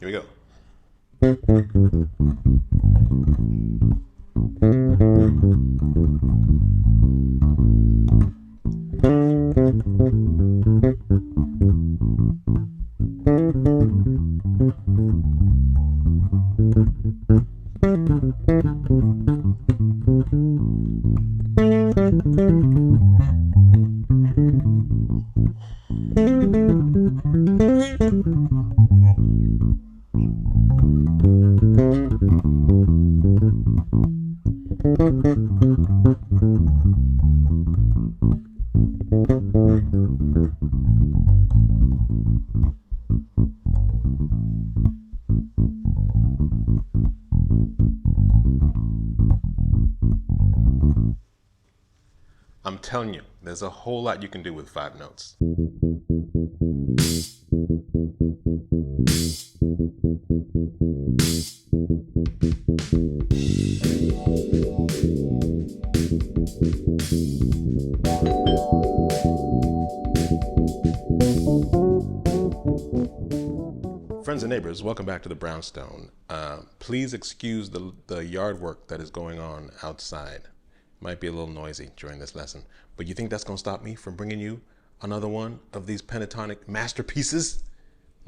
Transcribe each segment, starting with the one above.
Here we go. I'm telling you, there's a whole lot you can do with 5 notes. Friends and neighbors, welcome back to the Brownstone. Please excuse the yard work that is going on outside. Might be a little noisy during this lesson, but you think that's going to stop me from bringing you another one of these pentatonic masterpieces?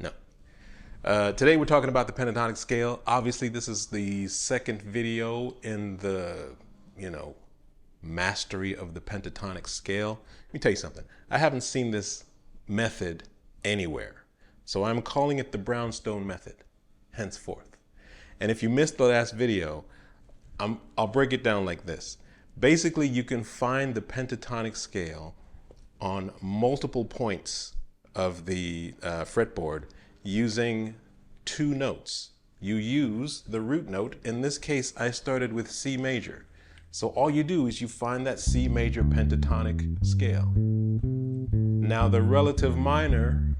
No. Today we're talking about the pentatonic scale. Obviously, this is the second video in the, mastery of the pentatonic scale. Let me tell you something. I haven't seen this method anywhere, so I'm calling it the Brownstone method henceforth. And if you missed the last video, I'll break it down like this. Basically, you can find the pentatonic scale on multiple points of the fretboard using 2 notes. You use the root note. In this case, I started with C major. So all you do is you find that C major pentatonic scale. Now the relative minor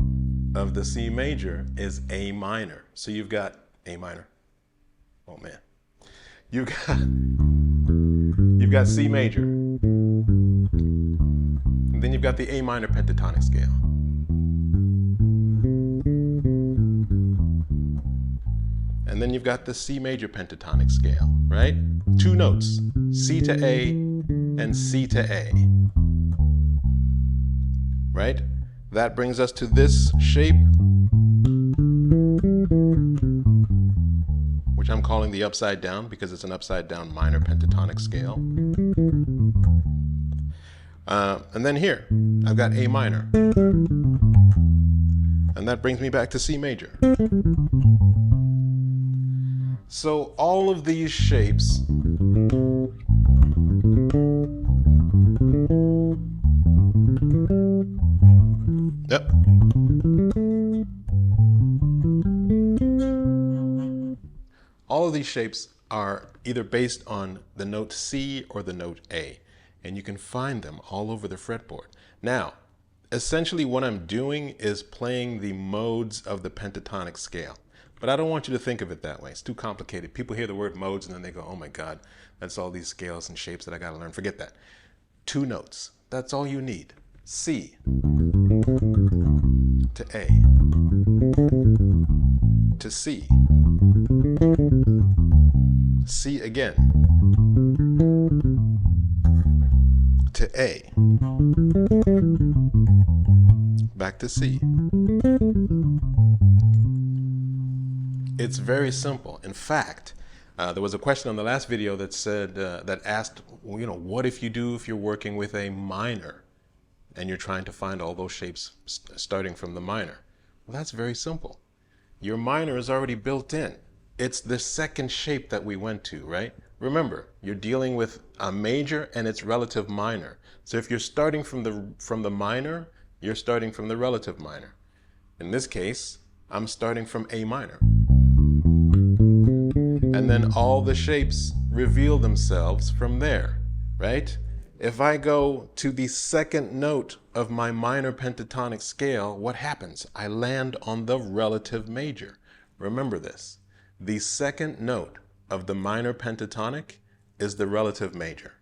of the C major is A minor. So you've got A minor. Oh man. You've got C major. And then you've got the A minor pentatonic scale. And then you've got the C major pentatonic scale, right? 2 notes, C to A and C to A, right? That brings us to this shape, which I'm calling the upside down because it's an upside down minor pentatonic scale. And then here, I've got A minor. And that brings me back to C major. So all of these shapes all of these shapes are either based on the note C or the note A, and you can find them all over the fretboard. Now, essentially what I'm doing is playing the modes of the pentatonic scale. But I don't want you to think of it that way. It's too complicated. People hear the word modes and then they go, oh my God, that's all these scales and shapes that I got to learn. Forget that. 2 notes. That's all you need. C to A to C. C again to A. Back to C. It's very simple. In fact, there was a question on the last video that said, that asked, what if you're working with a minor and you're trying to find all those shapes starting from the minor? Well, that's very simple. Your minor is already built in. It's the second shape that we went to, right? Remember, you're dealing with a major and its relative minor. So if you're starting from the minor, you're starting from the relative minor. In this case, I'm starting from A minor. And then all the shapes reveal themselves from there, right? If I go to the second note of my minor pentatonic scale, what happens? I land on the relative major. Remember this. The second note of the minor pentatonic is the relative major.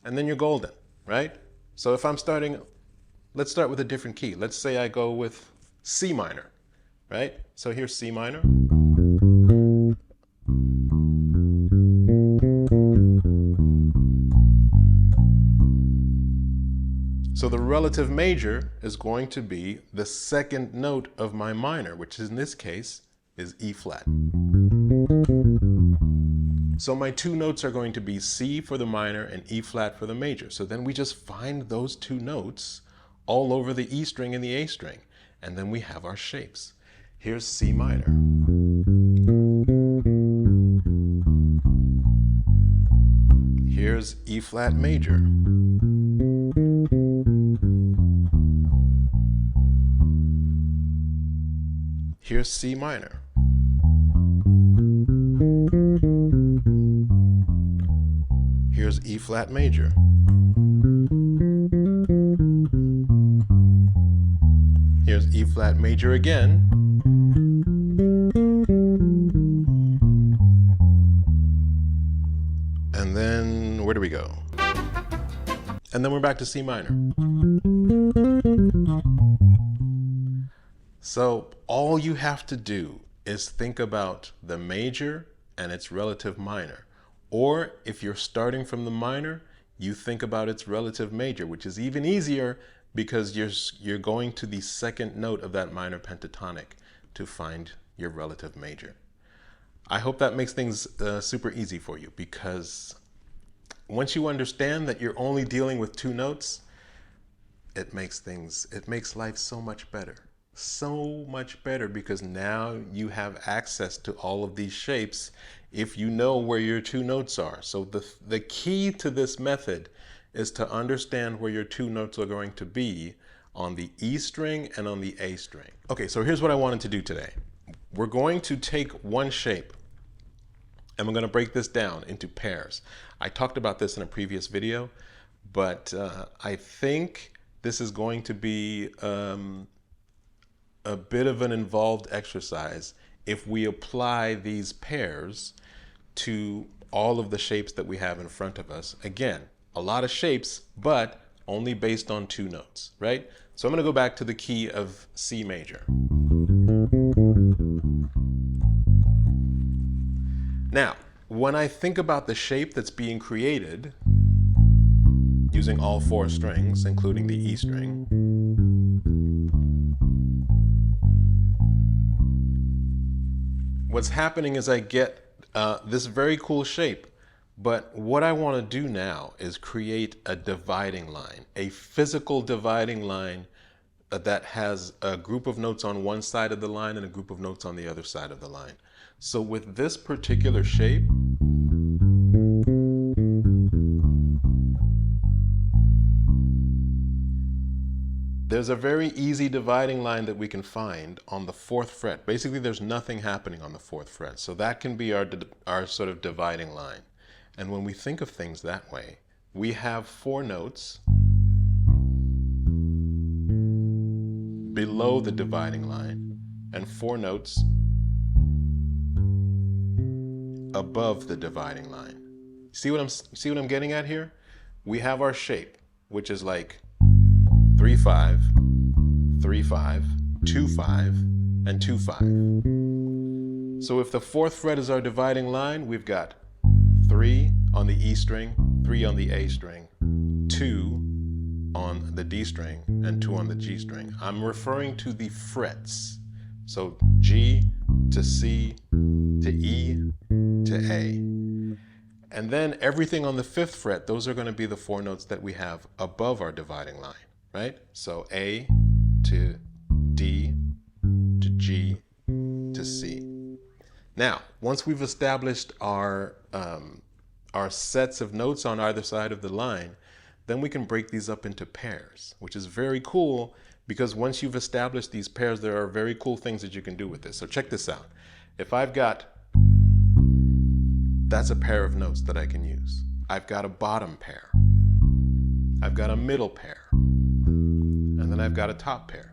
And then you're golden, right? So if I'm starting, let's start with a different key. Let's say I go with C minor. right? So here's C minor. So the relative major is going to be the second note of my minor, which in this case is E flat. So my two notes are going to be C for the minor and E flat for the major. So then we just find those two notes all over the E string and the A string, and then we have our shapes. Here's C minor. Here's E flat major. Here's C minor. Here's E flat major. Here's E flat major again. And then where do we go? And then we're back to C minor. So all you have to do is think about the major and its relative minor. Or if you're starting from the minor, you think about its relative major, which is even easier because you're going to the second note of that minor pentatonic to find your relative major. I hope that makes things super easy for you, because once you understand that you're only dealing with two notes, it makes life so much better. So much better, because now you have access to all of these shapes if you know where your two notes are. So the key to this method is to understand where your two notes are going to be on the E string and on the A string. Okay, so here's what I wanted to do today. We're going to take one shape and we're going to break this down into pairs. I talked about this in a previous video, but I think this is going to be a bit of an involved exercise if we apply these pairs to all of the shapes that we have in front of us. Again, a lot of shapes, but only based on two notes, right? So I'm going to go back to the key of C major. Now, when I think about the shape that's being created using all four strings, including the E string, what's happening is I get this very cool shape, but what I want to do now is create a dividing line, a physical dividing line that has a group of notes on one side of the line and a group of notes on the other side of the line. So with this particular shape, there's a very easy dividing line that we can find on the 4th fret. Basically, there's nothing happening on the 4th fret. So that can be our sort of dividing line. And when we think of things that way, we have 4 notes below the dividing line and 4 notes above the dividing line. See what I'm getting at here? We have our shape, which is like 3-5, 3-5, 2-5, and 2-5. So if the 4th fret is our dividing line, we've got 3 on the E string, 3 on the A string, 2 on the D string, and 2 on the G string. I'm referring to the frets. So G to C to E to A. And then everything on the 5th fret, those are going to be the 4 notes that we have above our dividing line, right? So A to D to G to C. Now, once we've established our sets of notes on either side of the line, then we can break these up into pairs, which is very cool, because once you've established these pairs, there are very cool things that you can do with this. So check this out. If I've got, that's a pair of notes that I can use. I've got a bottom pair. I've got a middle pair. And then I've got a top pair.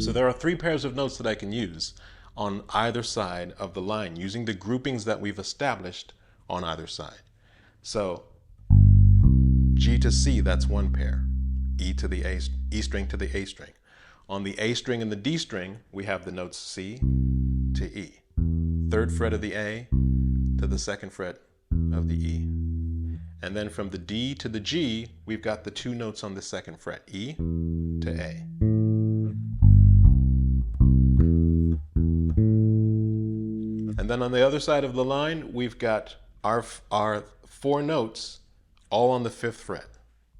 So there are 3 pairs of notes that I can use on either side of the line using the groupings that we've established on either side. So G to C, that's 1 pair. E string to the A string. On the A string and the D string, we have the notes C to E. Third fret of the A to the second fret of the E. And then from the D to the G, we've got the two notes on the second fret, E to A. And then on the other side of the line, we've got our four notes all on the fifth fret.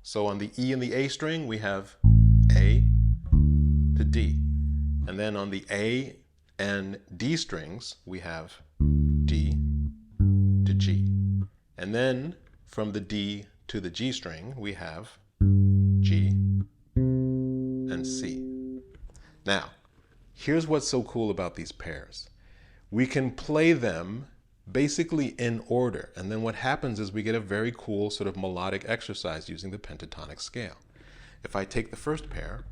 So on the E and the A string, we have A to D. And then on the A and D strings, we have D to G. And then from the D to the G string, we have G and C. Now, here's what's so cool about these pairs. We can play them basically in order, and then what happens is we get a very cool sort of melodic exercise using the pentatonic scale. If I take the first pair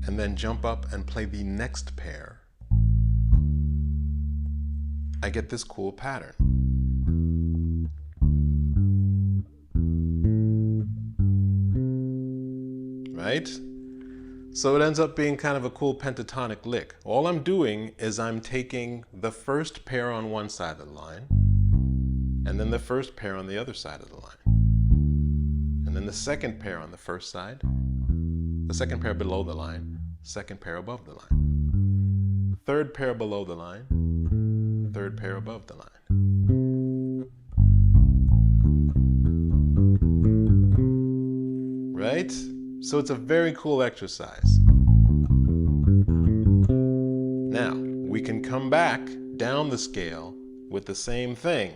and then jump up and play the next pair, I get this cool pattern. Right? So it ends up being kind of a cool pentatonic lick. All I'm doing is I'm taking the first pair on one side of the line, and then the first pair on the other side of the line, and then the second pair on the first side, the second pair below the line, second pair above the line, third pair below the line, third pair above the line. Right? So it's a very cool exercise. Now, we can come back down the scale with the same thing.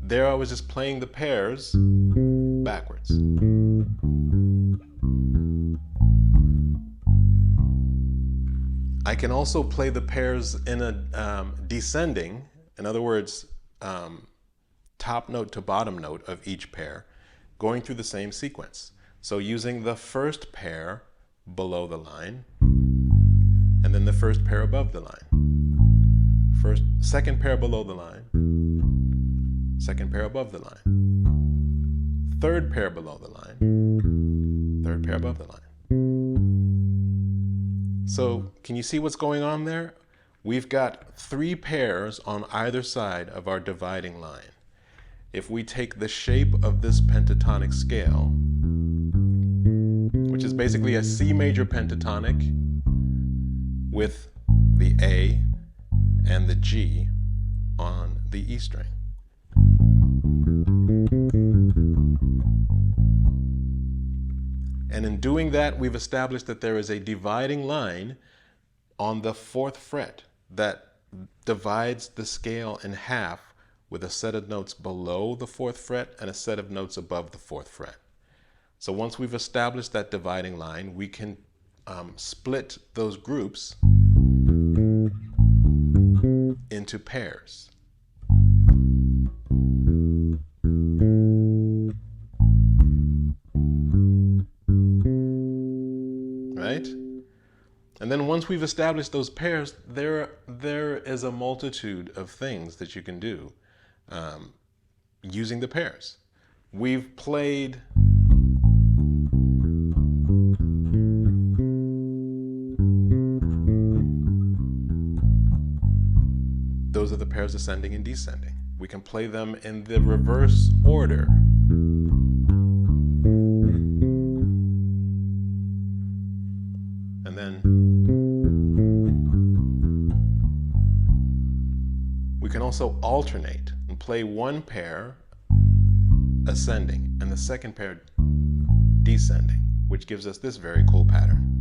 There I was just playing the pairs backwards. I can also play the pairs in a descending, in other words, top note to bottom note of each pair, going through the same sequence. So using the first pair below the line, and then the first pair above the line. Second pair below the line, second pair above the line, third pair below the line, third pair above the line. So can you see what's going on there? We've got three pairs on either side of our dividing line. If we take the shape of this pentatonic scale, which is basically a C major pentatonic with the A and the G on the E string. And in doing that, we've established that there is a dividing line on the fourth fret that divides the scale in half, with a set of notes below the fourth fret and a set of notes above the fourth fret. So once we've established that dividing line, we can split those groups into pairs. Right? And then once we've established those pairs, there is a multitude of things that you can do using the pairs. We've played those are the pairs ascending and descending. We can play them in the reverse order. And then we can also alternate and play one pair ascending and the second pair descending, which gives us this very cool pattern.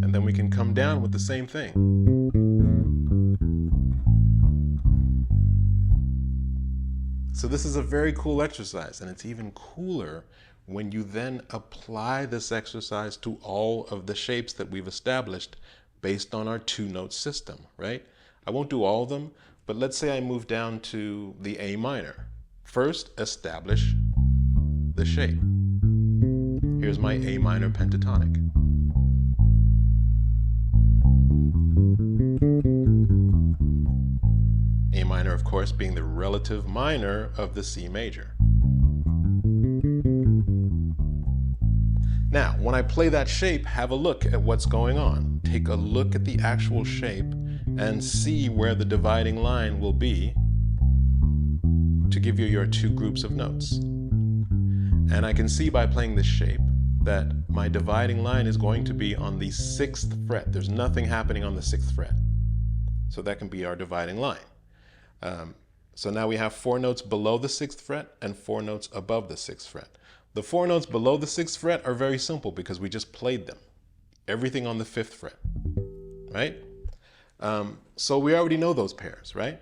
And then we can come down with the same thing. So this is a very cool exercise, and it's even cooler when you then apply this exercise to all of the shapes that we've established based on our two-note system, right? I won't do all of them, but let's say I move down to the A minor. First, establish the shape. Here's my A minor pentatonic. A minor course, being the relative minor of the C major. Now, when I play that shape, have a look at what's going on. Take a look at the actual shape and see where the dividing line will be to give you your two groups of notes. And I can see by playing this shape that my dividing line is going to be on the 6th fret. There's nothing happening on the 6th fret. So that can be our dividing line. So now we have 4 notes below the 6th fret and 4 notes above the 6th fret. The 4 notes below the 6th fret are very simple because we just played them. Everything on the 5th fret, right? So we already know those pairs, right?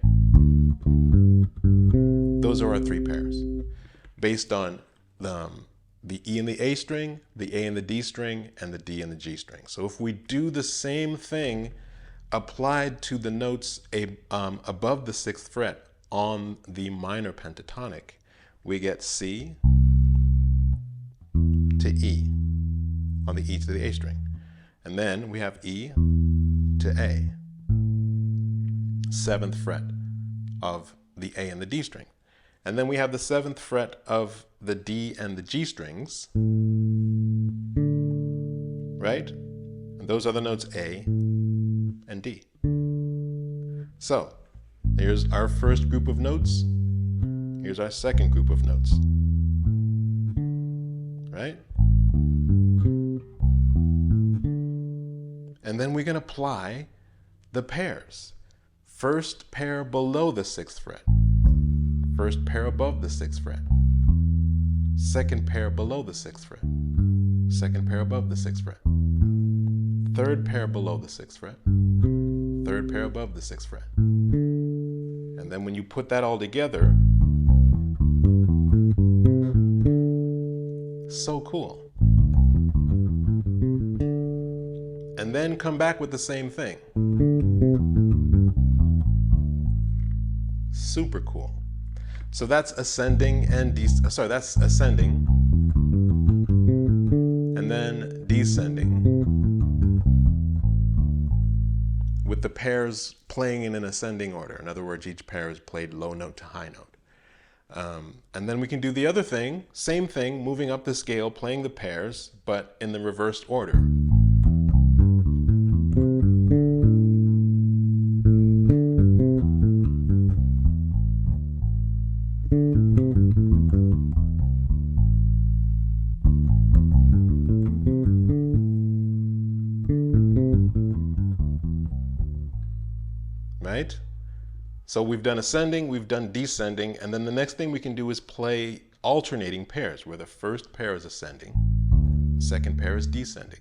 Those are our 3 pairs based on the E and the A string, the A and the D string, and the D and the G string. So if we do the same thing applied to the notes above the 6th fret on the minor pentatonic, we get C to E on the E to the A string. And then we have E to A, 7th fret of the A and the D string. And then we have the 7th fret of the D and the G strings, right? And those are the notes A and D. So here's our first group of notes. Here's our second group of notes, right? And then we can apply the pairs. First pair below the 6th fret. First pair above the 6th fret. Second pair below the 6th fret. Second pair above the 6th fret. Third pair below the 6th fret. Third pair above the 6th fret. And then when you put that all together, so cool. And then come back with the same thing. Super cool. So that's ascending and that's ascending and then descending with the pairs playing in an ascending order. In other words, each pair is played low note to high note. And then we can do the other thing, same thing, moving up the scale, playing the pairs, but in the reversed order. Right? So we've done ascending, we've done descending, and then the next thing we can do is play alternating pairs, where the first pair is ascending, second pair is descending.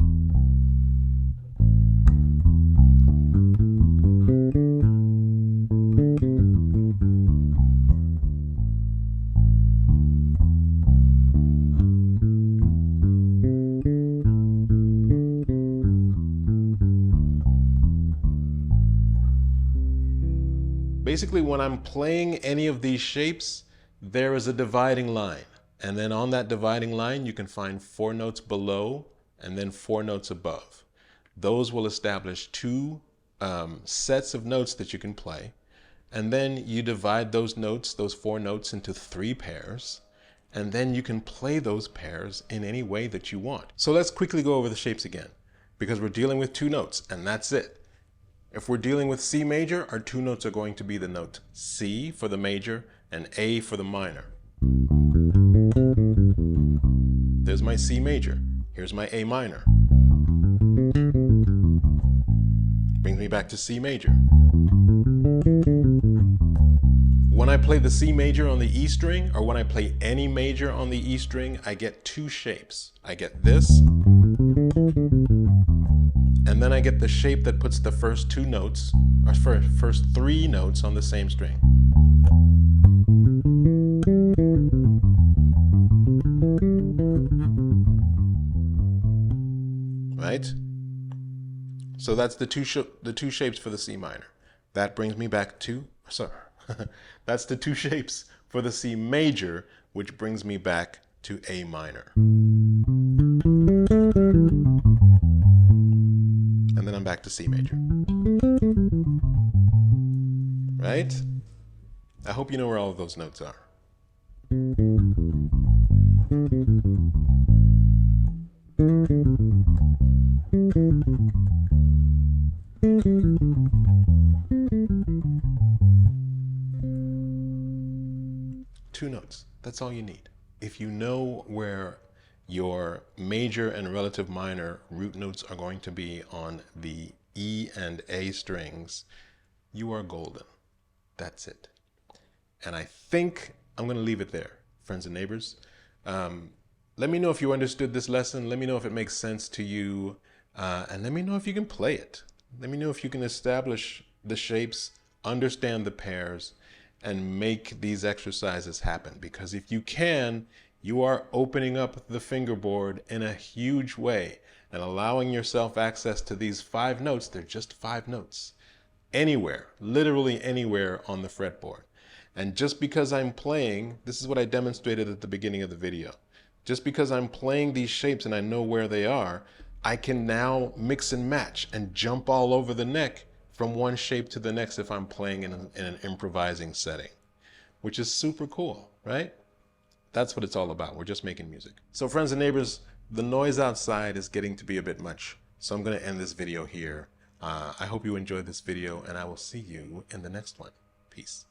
Basically, when I'm playing any of these shapes, there is a dividing line. And then on that dividing line, you can find 4 notes below and then 4 notes above. Those will establish 2 sets of notes that you can play. And then you divide those notes, those 4 notes, into 3 pairs. And then you can play those pairs in any way that you want. So let's quickly go over the shapes again, because we're dealing with 2 notes, and that's it. If we're dealing with C major, our 2 notes are going to be the note C for the major and A for the minor. There's my C major. Here's my A minor. Brings me back to C major. When I play the C major on the E string, or when I play any major on the E string, I get 2 shapes. I get this, and then I get the shape that puts the first 2 notes, or first 3 notes on the same string. Right? So that's the two shapes for the C minor. That brings me back to, that's the 2 shapes for the C major, which brings me back to A minor. And then I'm back to C major. Right? I hope you know where all of those notes are. Two notes, that's all you need. If you know where your major and relative minor root notes are going to be on the E and A strings, you are golden. That's it. And I think I'm going to leave it there, friends and neighbors. Let me know if you understood this lesson. Let me know if it makes sense to you. And let me know if you can play it. Let me know if you can establish the shapes, understand the pairs, and make these exercises happen. Because if you can, you are opening up the fingerboard in a huge way and allowing yourself access to these 5 notes. They're just 5 notes. Anywhere, literally anywhere on the fretboard. And just because I'm playing, this is what I demonstrated at the beginning of the video. Just because I'm playing these shapes and I know where they are, I can now mix and match and jump all over the neck from one shape to the next if I'm playing in an improvising setting, which is super cool, right? That's what it's all about. We're just making music. So friends and neighbors, the noise outside is getting to be a bit much. So I'm going to end this video here. I hope you enjoyed this video, and I will see you in the next one. Peace.